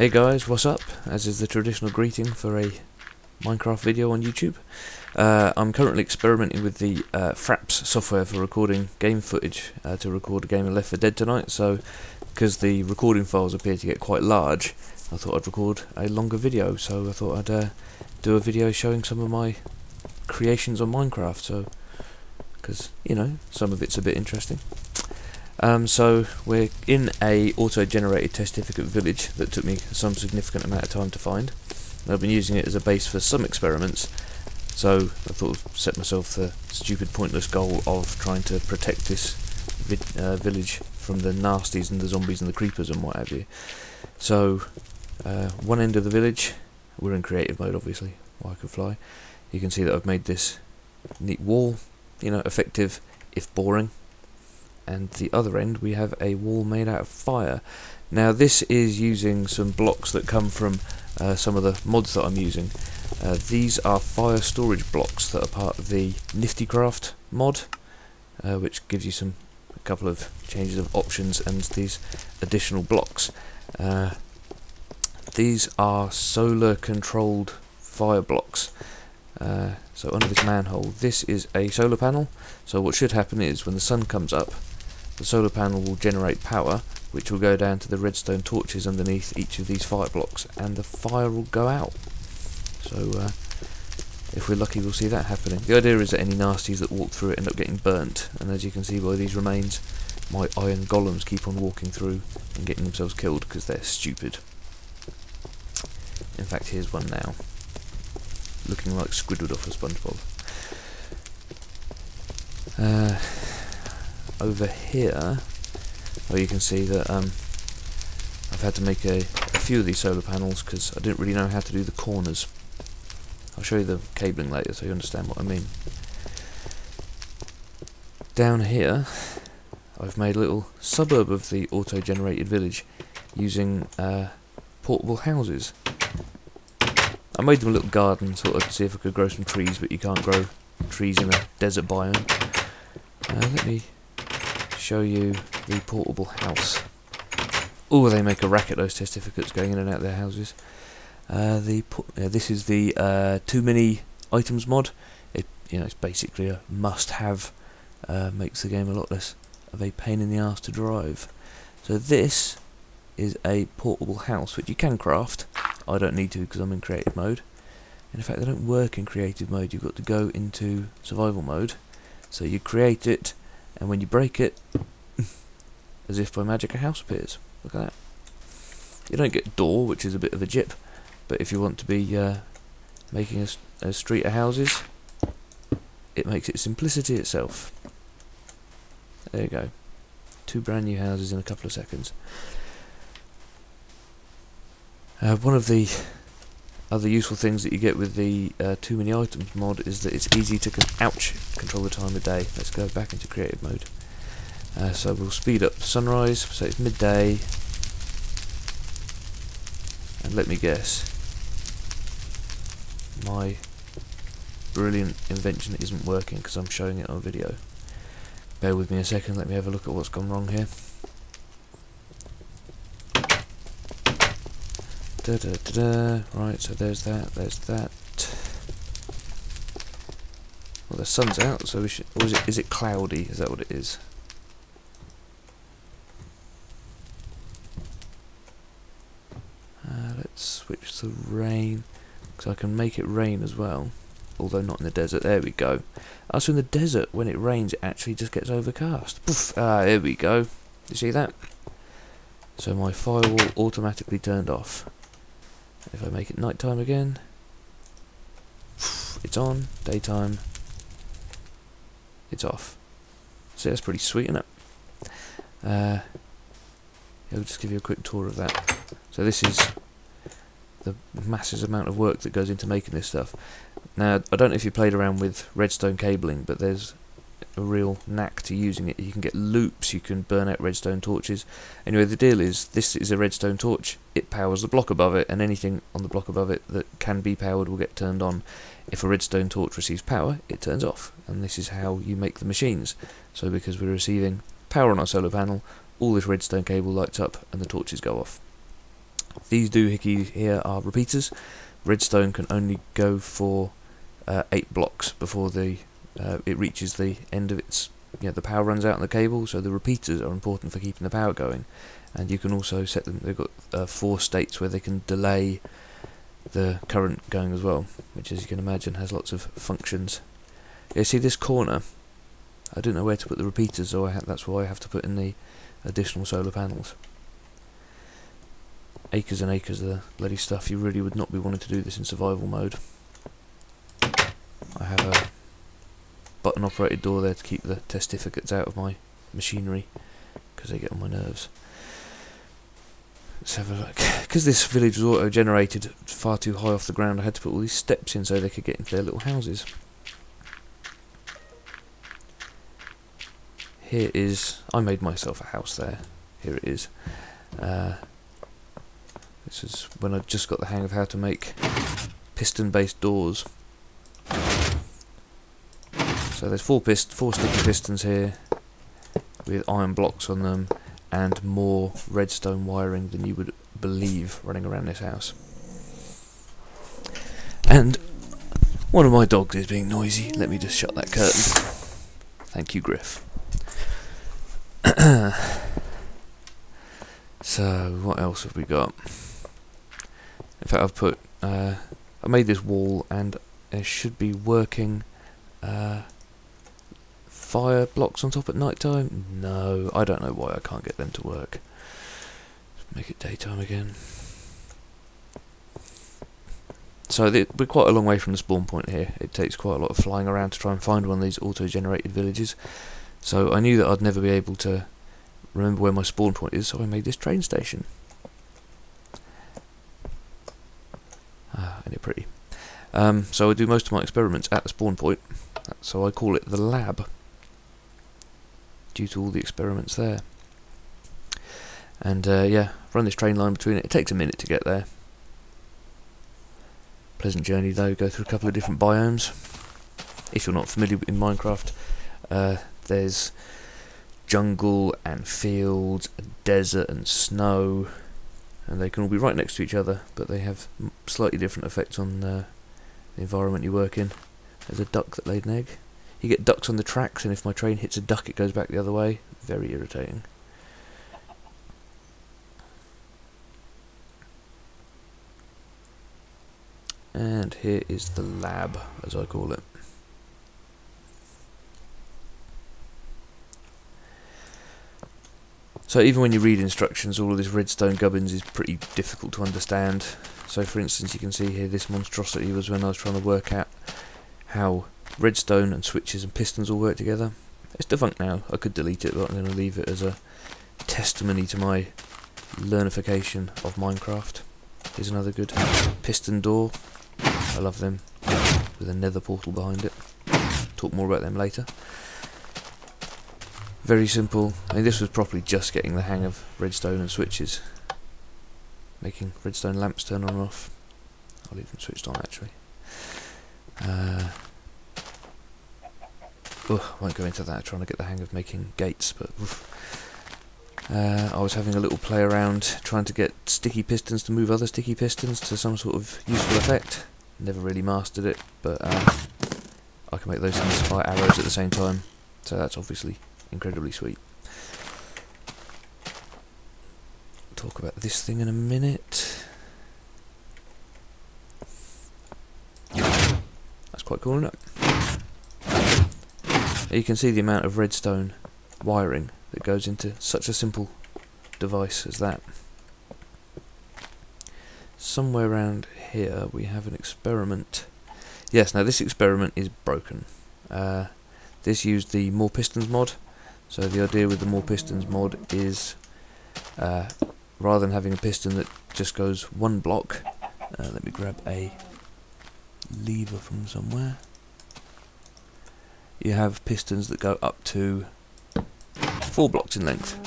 Hey guys, what's up? As is the traditional greeting for a Minecraft video on YouTube. I'm currently experimenting with the Fraps software for recording game footage to record a game of Left 4 Dead tonight, so because the recording files appear to get quite large, I thought I'd record a longer video, so I thought I'd do a video showing some of my creations on Minecraft, so because, you know, some of it's a bit interesting. So we're in a auto-generated testificate village that took me some significant amount of time to find. And I've been using it as a base for some experiments, so I thought I'd set myself the stupid pointless goal of trying to protect this village from the nasties and the zombies and the creepers and what have you. So one end of the village, we're in creative mode obviously, while I could fly. You can see that I've made this neat wall, you know, effective if boring. And the other end we have a wall made out of fire. Now this is using some blocks that come from some of the mods that I'm using. These are fire storage blocks that are part of the NiftyCraft mod, which gives you a couple of changes of options and these additional blocks. These are solar controlled fire blocks. So under this manhole, this is a solar panel. So what should happen is when the sun comes up, the solar panel will generate power, which will go down to the redstone torches underneath each of these fire blocks, and the fire will go out. So if we're lucky, we'll see that happening. The idea is that any nasties that walk through it end up getting burnt, and as you can see by these remains, my iron golems keep on walking through and getting themselves killed because they're stupid. In fact, here's one now, looking like Squidward off of SpongeBob. Over here, you can see that I've had to make a few of these solar panels because I didn't really know how to do the corners. I'll show you the cabling later so you understand what I mean. Down here, I've made a little suburb of the auto-generated village using portable houses. I made them a little garden sort of to see if I could grow some trees, but you can't grow trees in a desert biome. Let me show you the portable house. Oh, they make a racket, those testificates going in and out of their houses. This is the Too Many Items mod. It's basically a must-have. Makes the game a lot less of a pain in the arse to drive. So this is a portable house which you can craft. I don't need to because I'm in creative mode. And in fact, they don't work in creative mode. You've got to go into survival mode. So you create it, and when you break it, as if by magic a house appears. Look at that. You don't get door, which is a bit of a jip, but if you want to be making a street of houses, it makes it simplicity itself. There you go. 2 brand new houses in a couple of seconds. One of the other useful things that you get with the Too Many Items mod is that it's easy to control the time of day. Let's go back into creative mode. So we'll speed up sunrise, so it's midday, and let me guess, my brilliant invention isn't working because I'm showing it on video. Bear with me a second, let me have a look at what's gone wrong here. Right, so there's that, there's that. Well, the sun's out, so we should, or is it cloudy? Is that what it is? Let's switch to rain, because I can make it rain as well, although not in the desert. There we go. So in the desert, when it rains, it actually just gets overcast. Poof! There we go. You see that? So my firewall automatically turned off. If I make it nighttime again, it's on. Daytime, it's off. So that's pretty sweet, isn't it? I'll just give you a quick tour of that. So this is the massive amount of work that goes into making this stuff. Now, I don't know if you played around with redstone cabling, but there's a real knack to using it. You can get loops, you can burn out redstone torches. Anyway, the deal is, this is a redstone torch, it powers the block above it, and anything on the block above it that can be powered will get turned on. If a redstone torch receives power, it turns off, and this is how you make the machines. So because we're receiving power on our solar panel, all this redstone cable lights up and the torches go off. These doohickeys here are repeaters. Redstone can only go for 8 blocks before it reaches the end of its, the power runs out on the cable, so the repeaters are important for keeping the power going. And you can also set them, they've got 4 states where they can delay the current going as well, which, as you can imagine, has lots of functions. You see this corner, I didn't know where to put the repeaters, so that's why I have to put in the additional solar panels. Acres and acres of the bloody stuff. You really would not be wanting to do this in survival mode. I have a button operated door there to keep the testificates out of my machinery, because they get on my nerves. Let's have a look. Because this village was auto generated far too high off the ground, I had to put all these steps in so they could get into their little houses. Here is, I made myself a house there. Here it is. This is when I just got the hang of how to make piston-based doors. So there's four sticky pistons here with iron blocks on them, and more redstone wiring than you would believe running around this house. And one of my dogs is being noisy. Let me just shut that curtain. Thank you, Griff. So what else have we got? In fact, I've put I made this wall, and there should be working fire blocks on top at night time. No, I don't know why I can't get them to work. Let's make it daytime again. So we're quite a long way from the spawn point here. It takes quite a lot of flying around to try and find one of these auto-generated villages. So I knew that I'd never be able to remember where my spawn point is, so I made this train station. Ain't it pretty? So I do most of my experiments at the spawn point, so I call it the lab, due to all the experiments there. And yeah, run this train line between it. It takes a minute to get there. Pleasant journey though, go through a couple of different biomes. If you're not familiar in Minecraft, there's jungle and fields and desert and snow, and they can all be right next to each other, but they have slightly different effects on the environment you work in. There's a duck that laid an egg. You get ducks on the tracks, and if my train hits a duck it goes back the other way. Very irritating. And here is the lab, as I call it. So even when you read instructions, all of this redstone gubbins is pretty difficult to understand. So for instance, you can see here this monstrosity was when I was trying to work out how redstone and switches and pistons all work together. It's defunct now. I could delete it, but I'm going to leave it as a testimony to my learnification of Minecraft. Here's another good piston door. I love them, with a nether portal behind it. Talk more about them later. Very simple. I mean, this was probably just getting the hang of redstone and switches. Making redstone lamps turn on and off. I'll leave them switched on actually. I won't go into that, trying to get the hang of making gates, but I was having a little play around trying to get sticky pistons to move other sticky pistons to some sort of useful effect. Never really mastered it, but I can make those things fire arrows at the same time, so that's obviously incredibly sweet. Talk about this thing in a minute. That's quite cool, isn't it? You can see the amount of redstone wiring that goes into such a simple device as that. Somewhere around here we have an experiment. Yes, now this experiment is broken. This used the More Pistons mod. So the idea with the More Pistons mod is rather than having a piston that just goes one block, let me grab a lever from somewhere. You have pistons that go up to 4 blocks in length.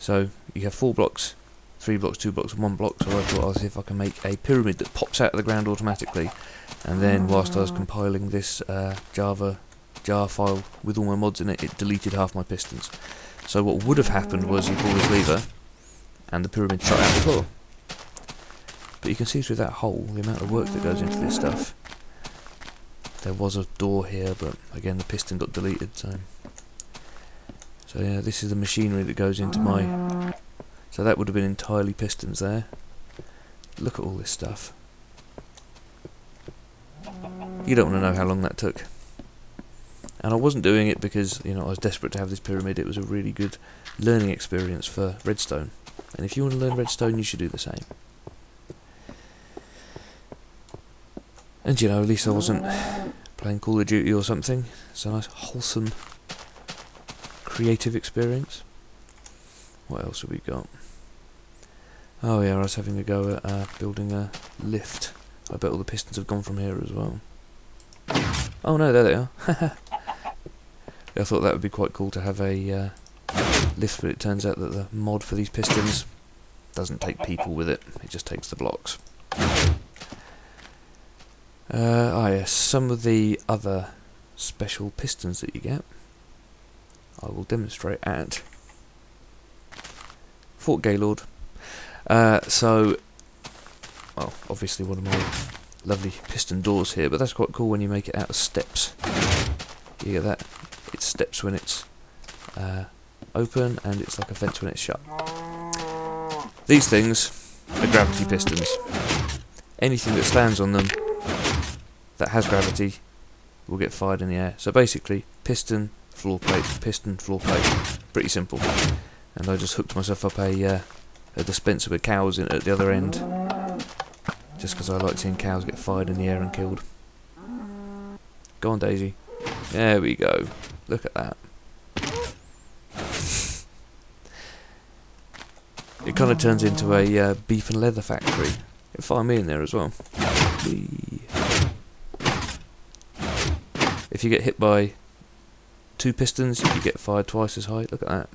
So you have 4 blocks, 3 blocks, 2 blocks, and 1 block. So I thought I'll see if I can make a pyramid that pops out of the ground automatically. And then whilst I was compiling this Java jar file with all my mods in it, it deleted half my pistons. So what would have happened was you pull this lever and the pyramid shot out the floor. But you can see through that hole the amount of work that goes into this stuff. There was a door here, but again the piston got deleted, so yeah, this is the machinery that goes into my... So that would have been entirely pistons there. Look at all this stuff. You don't want to know how long that took. And I wasn't doing it because, you know, I was desperate to have this pyramid. It was a really good learning experience for redstone. And if you want to learn redstone, you should do the same. And you know, at least I wasn't playing Call of Duty or something. It's a nice, wholesome, creative experience. What else have we got? Oh yeah, I was having a go at building a lift. I bet all the pistons have gone from here as well. Oh no, there they are. I thought that would be quite cool to have a lift, but it turns out that the mod for these pistons doesn't take people with it. It just takes the blocks. Yes, some of the other special pistons that you get I will demonstrate at Fort Gaylord. So, well, obviously one of my lovely piston doors here, but that's quite cool when you make it out of steps. You get that? It's steps when it's open, and it's like a fence when it's shut. These things are gravity pistons. Anything that stands on them that has gravity will get fired in the air. So basically, piston, floor plate, piston, floor plate. Pretty simple. And I just hooked myself up a dispenser with cows in it at the other end, just because I like seeing cows get fired in the air and killed. Go on, Daisy. There we go. Look at that. It kind of turns into a beef and leather factory. It'll fire me in there as well. If you get hit by 2 pistons, you get fired twice as high. Look at that.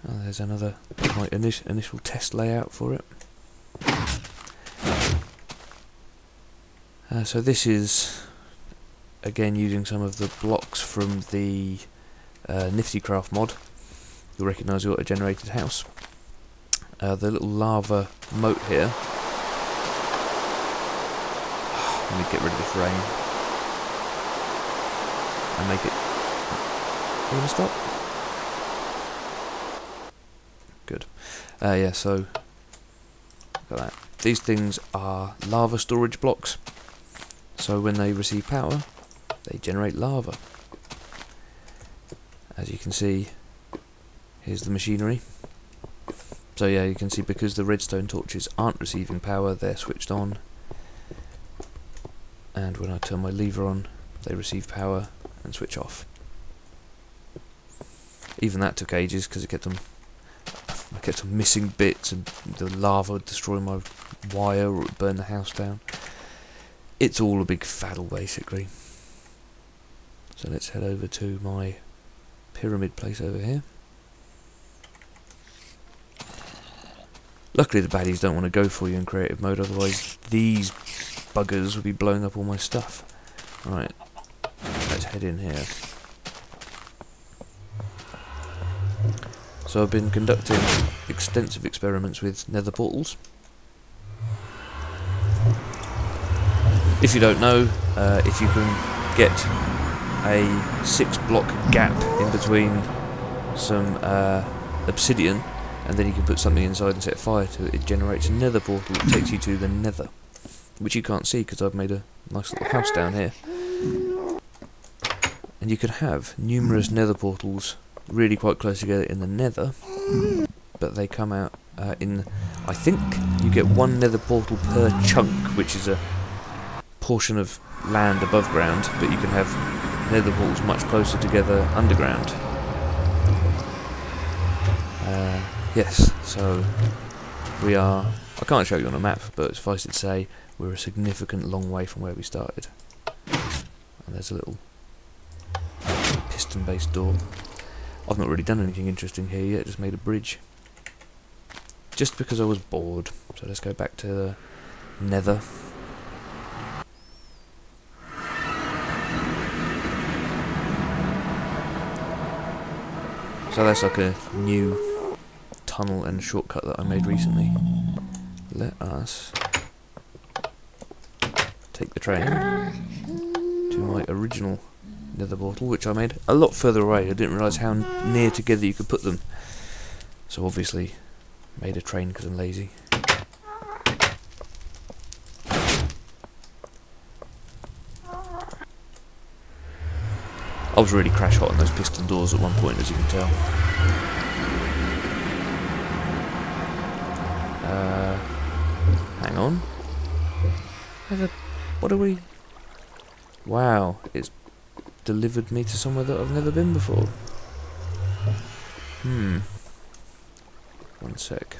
Oh, there's another, my initial test layout for it. So this is, again, using some of the blocks from the Niftycraft mod. You'll recognise the auto-generated house. The little lava moat here. Let me get rid of this rain and make it... Are you going to stop? Good. Yeah, so look at that. These things are lava storage blocks. So when they receive power, they generate lava. As you can see, here's the machinery. So yeah, you can see because the redstone torches aren't receiving power, they're switched on. And when I turn my lever on, they receive power and switch off. Even that took ages because I kept on missing bits, and the lava would destroy my wire or it would burn the house down. It's all a big faddle basically. So let's head over to my pyramid place over here. Luckily the baddies don't want to go for you in creative mode, otherwise these buggers would be blowing up all my stuff. Right, let's head in here. So I've been conducting extensive experiments with nether portals. If you don't know, if you can get a 6-block gap in between some obsidian, and then you can put something inside and set fire to it, it generates a nether portal that takes you to the nether, which you can't see because I've made a nice little house down here. And you could have numerous nether portals really quite close together in the nether, but they come out in, I think you get 1 nether portal per chunk, which is a portion of land above ground, but you can have nether portals much closer together underground. Yes, so we are, I can't show you on a map, but suffice it to say, we're a significant long way from where we started. And there's a little piston-based door. I've not really done anything interesting here yet, just made a bridge. Just because I was bored. So let's go back to the nether. So that's like a new tunnel and shortcut that I made recently. Let us take the train to my original nether portal, which I made a lot further away. I didn't realise how near together you could put them. So obviously made a train because I'm lazy. I was really crash hot on those piston doors at one point, as you can tell. Hang on. What are we... Wow, it's delivered me to somewhere that I've never been before. One sec.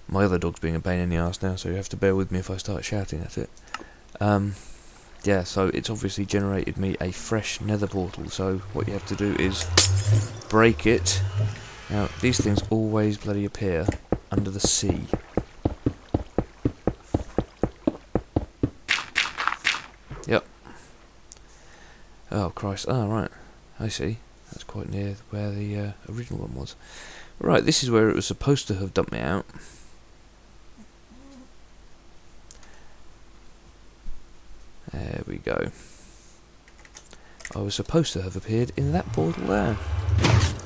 My other dog's being a pain in the arse now, so you have to bear with me if I start shouting at it. Yeah, so it's obviously generated me a fresh nether portal, so what you have to do is break it. Now, these things always bloody appear under the sea. Yep. Oh, Christ. Oh, right. I see. That's quite near where the original one was. Right, this is where it was supposed to have dumped me out. There we go. I was supposed to have appeared in that portal there.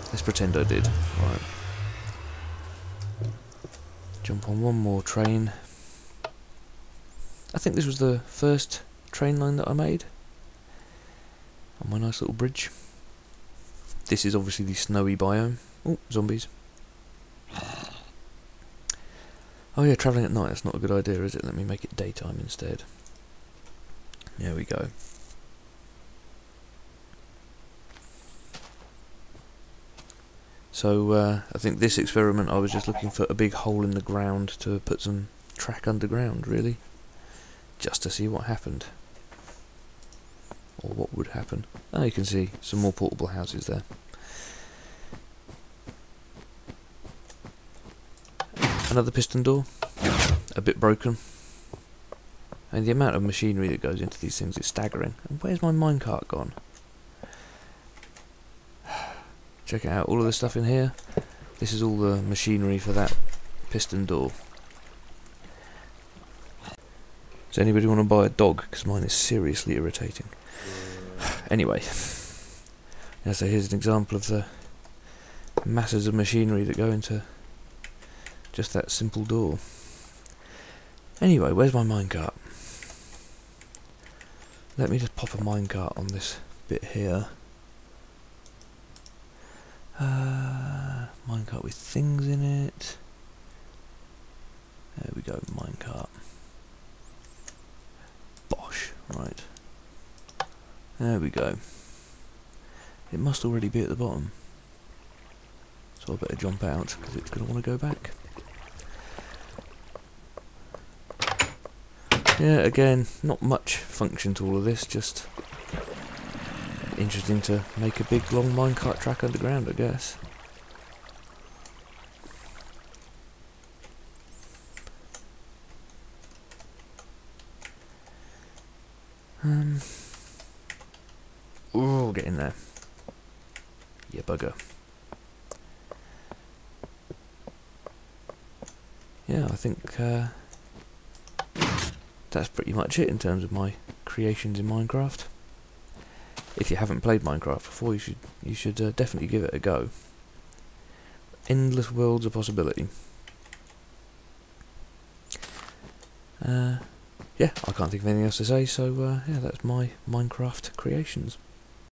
Let's pretend I did. Right. Jump on one more train. I think this was the first train line that I made on my nice little bridge. This is obviously the snowy biome. Oh, zombies. Oh yeah, travelling at night, that's not a good idea, is it? Let me make it daytime instead. There we go. So, I think this experiment I was just looking for a big hole in the ground to put some track underground, really. Just to see what happened. Or what would happen. Oh, you can see some more portable houses there. Another piston door. A bit broken. And the amount of machinery that goes into these things is staggering. And where's my minecart gone? Check it out, all of the stuff in here. This is all the machinery for that piston door. Does anybody want to buy a dog? Because mine is seriously irritating. Anyway. Yeah, so here's an example of the masses of machinery that go into just that simple door. Anyway, where's my minecart? Let me just pop a minecart on this bit here. Minecart with things in it. There we go, minecart. Bosh, right. There we go. It must already be at the bottom. So I better jump out, because it's going to want to go back. Yeah, again, not much function to all of this, just interesting to make a big long minecart track underground, I guess. Oh, get in there. Yeah, bugger. Yeah, I think that's pretty much it in terms of my creations in Minecraft. If you haven't played Minecraft before, you should definitely give it a go. Endless worlds of possibility. Yeah, I can't think of anything else to say, so yeah, that's my Minecraft creations.